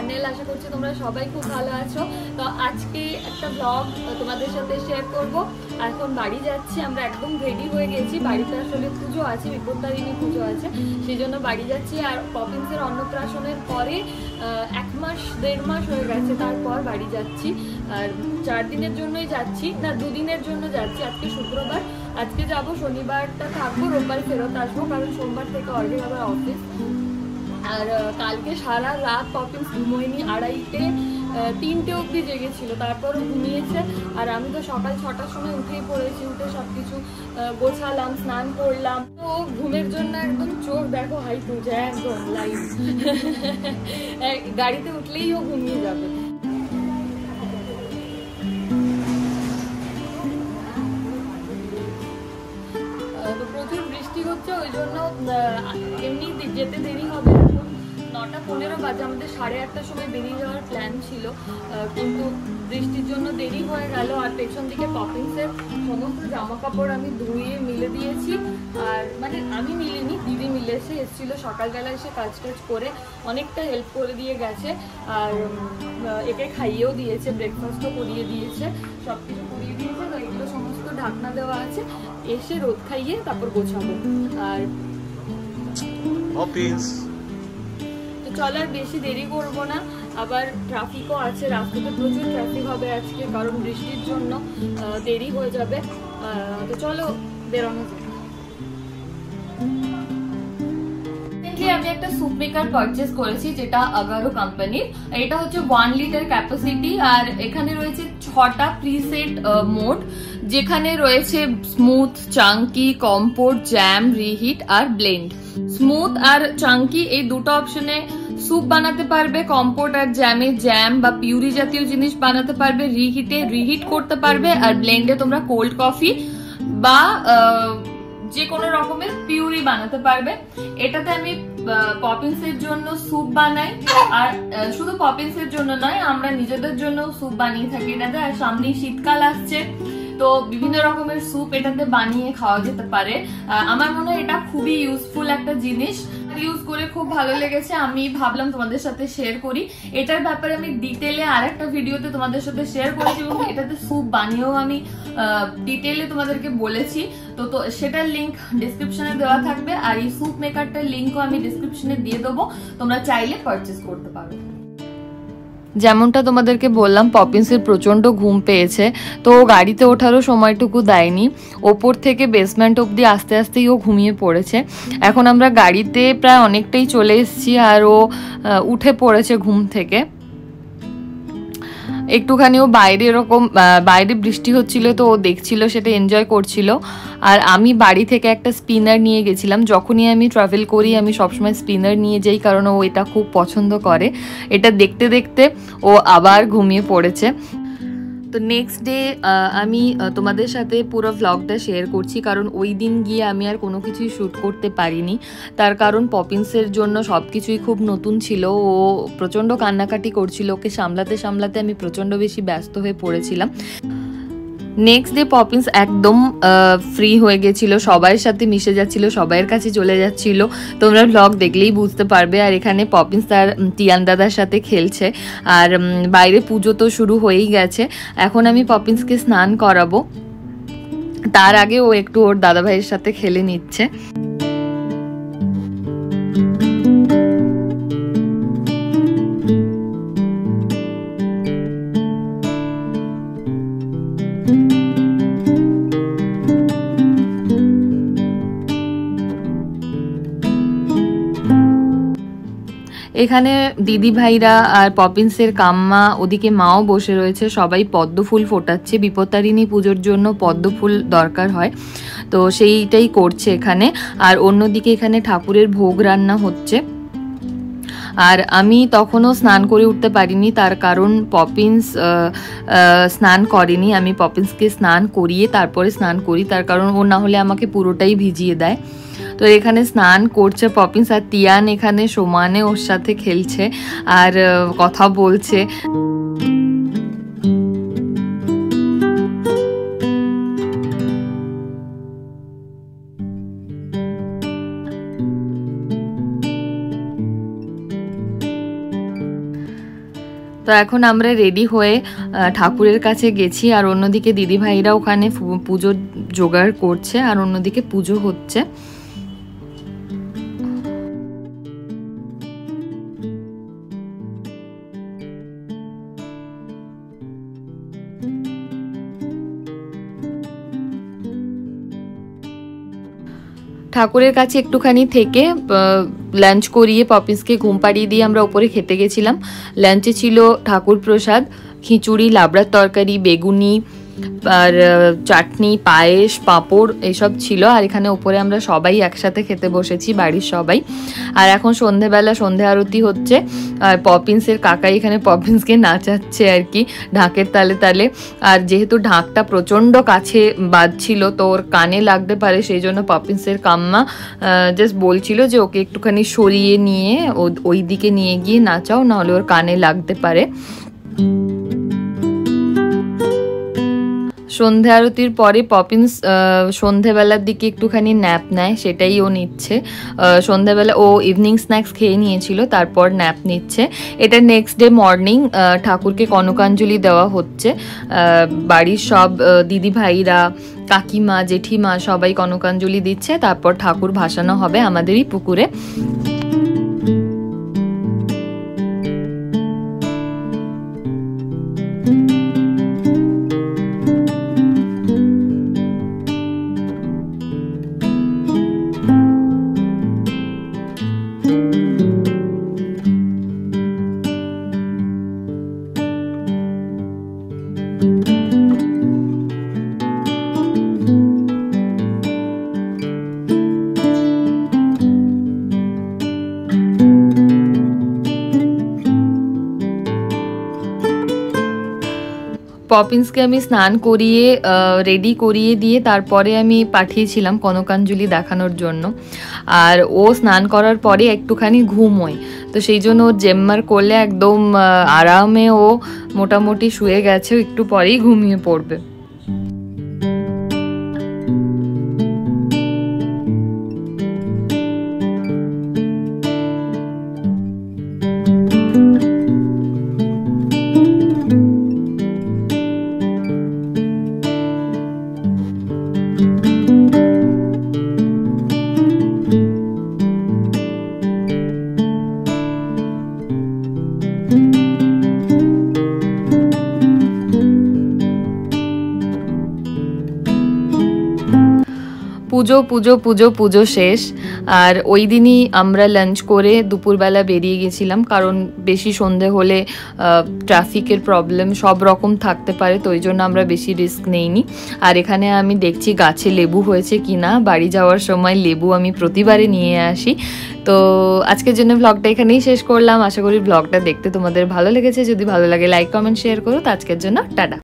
Channel. আশা করছি তোমরা সবাই খুব ভালো আছো। তো আজকে একটা ব্লগ তোমাদের সাথে শেয়ার করব। এখন বাড়ি যাচ্ছি, আমরা একদম রেডি হয়ে গেছি। বাড়িতে আসলে পুজো আছে, বিপত্তারিণী পুজো আছে, সেই জন্য বাড়ি যাচ্ছি। আর পপিন্সের অন্নপ্রাশনের পরে 1 মাস 1.5 মাস হয়ে গেছে, তারপর বাড়ি যাচ্ছি। আর 4 দিনের জন্যই যাচ্ছি, না 2 দিনের জন্য যাচ্ছি। আজকে শুক্রবার, আজকে যাব, শনিবারটা থাকবো, রোববার ফেরত আসবো, কারণ সোমবার থেকে অর্ধেক আবার অফিস। আর কালকে সারা রাত পপিন্স ঘুমোয়নি, 2:30টে 3টে অবধি জেগেছিল, তারপরও ঘুমিয়েছে। আর আমি তো সকাল 6টার সময় উঠেই পড়েছি, উঠে সব কিছু গোছালাম, স্নান করলাম। তো ঘুমের জন্য একদম চোখ দেখো হাই তুলছে, একদম লাইভ। গাড়িতে উঠলেই ও ঘুমিয়ে যাবে। তো প্রচুর বৃষ্টি হচ্ছে, ওই জন্য এমনি যেতে দেরি হবে। এখন 9টা 15 বাজে, আমাদের 8:30টার সময় বেরিয়ে যাওয়ার প্ল্যান ছিল, কিন্তু বৃষ্টির জন্য দেরি হয়ে গেল। আর পেছন দিকে পপিন্সের সমস্ত জামা কাপড় আমি ধুয়ে মিলে দিয়েছি। আর মানে আমি মিলিনি, দিদি মিলে এসেছিল সকালবেলা, এসে কাজ টাজ করে অনেকটা হেল্প করে দিয়ে গেছে। আর একে খাইয়েও দিয়েছে, ব্রেকফাস্টও করিয়ে দিয়েছে, সব কিছু করিয়ে দিয়েছে। তো এগুলো সমস্ত ঢাকনা দেওয়া আছে, এসে রোদ খাইয়ে তারপর গোছাবো। আর তো চলো আর বেশি দেরি করবো না, আবার ট্রাফিকও আছে, রাস্তাতে প্রচুর ট্রাফিক হবে আজকে, কারণ বৃষ্টির জন্য দেরি হয়ে যাবে। তো চলো বেরোনো যাক। আমি একটা স্যুপ মেকার পারচেজ করেছি, যেটা আগারো কোম্পানির। এটা হচ্ছে 1 লিটার ক্যাপাসিটি। আর এখানে রয়েছে 6টা প্রিসেট মোড, যেখানে রয়েছে smooth, chunky, compote, jam, reheat আর ব্লেন্ড। স্মুথ আর চাঙ্কি এই দুটো অপশনে স্যুপ বানাতে পারবে, কম্পোর্ট আর জ্যামে জ্যাম বা পিউরি জাতীয় জিনিস বানাতে পারবে, রিহিটে রিহিট করতে পারবে, আর ব্লেন্ডে তোমরা কোল্ড কফি বা যে কোনো রকমের পিউরি বানাতে পারবে। এটাতে আমি পপিন্সের জন্য স্যুপ বানাই, আর শুধু পপিন্সের জন্য নয়, আমরা নিজেদের জন্য স্যুপ বানিয়ে থাকি এটাতে। আর সামনেই শীতকাল আসছে, তো বিভিন্ন রকমের স্যুপ এটাতে বানিয়ে খাওয়া যেতে পারে। আমার মনে হয় এটা খুবই ইউজফুল একটা জিনিস, ইউজ করে খুব ভালো লেগেছে। আমি ভাবলাম তোমাদের সাথে শেয়ার করি। এটার ব্যাপারে আমি ডিটেলে আর একটা ভিডিওতে তোমাদের সাথে শেয়ার করেছি, এবং এটাতে স্যুপ বানিয়েও আমি ডিটেলে তোমাদেরকে বলেছি। তো সেটার লিঙ্ক ডিসক্রিপশনে দেওয়া থাকবে, আর এই স্যুপ মেকারটার লিঙ্কও আমি ডিসক্রিপশনে দিয়ে দেবো, তোমরা চাইলে পারচেস করতে পারো। যেমনটা তোমাদেরকে বললাম, পপিন্সের প্রচণ্ড ঘুম পেয়েছে, তো গাড়িতে ওঠারও সময়টুকু দেয়নি। ওপর থেকে বেসমেন্ট অবধি আস্তে আস্তেই ও ঘুমিয়ে পড়েছে। এখন আমরা গাড়িতে প্রায় অনেকটাই চলে এসেছি, আর ও উঠে পড়েছে ঘুম থেকে। একটুখানি ও বাইরে এরকম বাইরে বৃষ্টি হচ্ছিল, তো ও দেখছিল, সেটা এনজয় করছিল। আর আমি বাড়ি থেকে একটা স্পিনার নিয়ে গেছিলাম। যখনই আমি ট্রাভেল করি আমি সবসময় স্পিনার নিয়ে যাই, কারণ ও এটা খুব পছন্দ করে। এটা দেখতে দেখতে ও আবার ঘুমিয়ে পড়েছে। তো নেক্সট ডে আমি তোমাদের সাথে পুরো ভ্লগটা শেয়ার করছি, কারণ ওই দিন গিয়ে আমি আর কোনো কিছুই শ্যুট করতে পারিনি। তার কারণ পপিন্সের জন্য সব কিছুই খুব নতুন ছিল, ও প্রচণ্ড কান্নাকাটি করছিল, ওকে সামলাতে সামলাতে আমি প্রচণ্ড বেশি ব্যস্ত হয়ে পড়েছিলাম। নেক্সট ডে পপিন্স একদম ফ্রি হয়ে গেছিল, সবার সাথে মিশে যাচ্ছিল, সবাইয়ের কাছে চলে যাচ্ছিল। তোমরা ব্লগ দেখলেই বুঝতে পারবে। আর এখানে পপিন্স তার টিয়ান দাদার সাথে খেলছে। আর বাইরে পুজো তো শুরু হয়েই গেছে। এখন আমি পপিন্সকে স্নান করাবো, তার আগে ও একটু ওর দাদা ভাইয়ের সাথে খেলে নিচ্ছে। এখানে দিদি ভাইরা আর পপিন্সের কাম্মা, ওদিকে মাও বসে রয়েছে, সবাই পদ্ম ফুল ফোটাচ্ছে। বিপত্তারিণী পুজোর জন্য পদ্ম ফুল দরকার হয়, তো সেইটাই করছে এখানে। আর অন্যদিকে এখানে ঠাকুরের ভোগ রান্না হচ্ছে। আর আমি তখনও স্নান করে উঠতে পারিনি, তার কারণ পপিন্স স্নান করেনি। আমি পপিন্সকে স্নান করিয়ে তারপরে স্নান করি, তার কারণ ও না হলে আমাকে পুরোটাই ভিজিয়ে দেয়। তো এখানে স্নান করছে পপিন্স, আর তিয়ান এখানে সমানে ওর সাথে খেলছে আর কথা বলছে। তো এখন আমরা রেডি হয়ে ঠাকুরের কাছে গেছি, আর অন্যদিকে দিদিভাইরা ওখানে পুজোর জোগাড় করছে, আর অন্যদিকে পুজো হচ্ছে। ঠাকুরের কাছে একটুখানি থেকে লাঞ্চ করিয়ে পপিন্সকে ঘুম পাড়িয়ে দিয়ে আমরা উপরে খেতে গেছিলাম। লাঞ্চে ছিল ঠাকুর প্রসাদ, খিচুড়ি, লাবড়ার তরকারি, বেগুনি, আর চাটনি, পায়েস, পাঁপড় এইসব ছিল। আর এখানে উপরে আমরা সবাই একসাথে খেতে বসেছি, বাড়ির সবাই। আর এখন সন্ধেবেলা সন্ধে আরতি হচ্ছে, আর পপিন্সের কাকাই এখানে পপিন্সকে নাচাচ্ছে আর কি ঢাকের তালে তালে। আর যেহেতু ঢাকটা প্রচণ্ড কাছে বাজছিল তো ওর কানে লাগতে পারে, সেই জন্য পপিন্সের কাম্মা জাস্ট বলছিল যে ওকে একটুখানি সরিয়ে নিয়ে ওই দিকে নিয়ে গিয়ে নাচাও, নাহলে ওর কানে লাগতে পারে। সন্ধে আরতির পরে পপিন্স সন্ধেবেলার দিকে একটুখানি ন্যাপ নেয়, সেটাই ও নিচ্ছে। সন্ধেবেলা ও ইভিনিং স্ন্যাক্স খেয়ে নিয়েছিল, তারপর ন্যাপ নিচ্ছে। এটা নেক্সট ডে মর্নিং ঠাকুরকে কনকাঞ্জলি দেওয়া হচ্ছে। বাড়ির সব দিদি ভাইরা, কাকিমা, জেঠিমা সবাই কনকাঞ্জলি দিচ্ছে, তারপর ঠাকুর ভাসানো হবে আমাদেরই পুকুরে। পপিন্সকে আমি স্নান করিয়ে রেডি করিয়ে দিয়ে তারপরে আমি পাঠিয়েছিলাম কনকাঞ্জলি দেখানোর জন্য। আর ও স্নান করার পরে একটুখানি ঘুমোয়, তো সেই জন্য ও জেম্মার করলে একদম আরামে ও মোটামুটি শুয়ে গেছে, একটু পরেই ঘুমিয়ে পড়বে। পুজো পুজো পুজো পুজো শেষ। আর ওই দিনই আমরা লাঞ্চ করে দুপুরবেলা বেরিয়ে গেছিলাম, কারণ বেশি সন্ধে হলে ট্রাফিকের প্রবলেম সব রকম থাকতে পারে, তো ওই জন্য আমরা বেশি রিস্ক নেইনি। আর এখানে আমি দেখছি গাছে লেবু হয়েছে কিনা, বাড়ি যাওয়ার সময় লেবু আমি প্রতিবারে নিয়ে আসি। তো আজকের জন্য ব্লগটা এখানেই শেষ করলাম। আশা করি ব্লগটা দেখতে তোমাদের ভালো লেগেছে। যদি ভালো লাগে লাইক, কমেন্ট, শেয়ার করো। তো আজকের জন্য টাটা।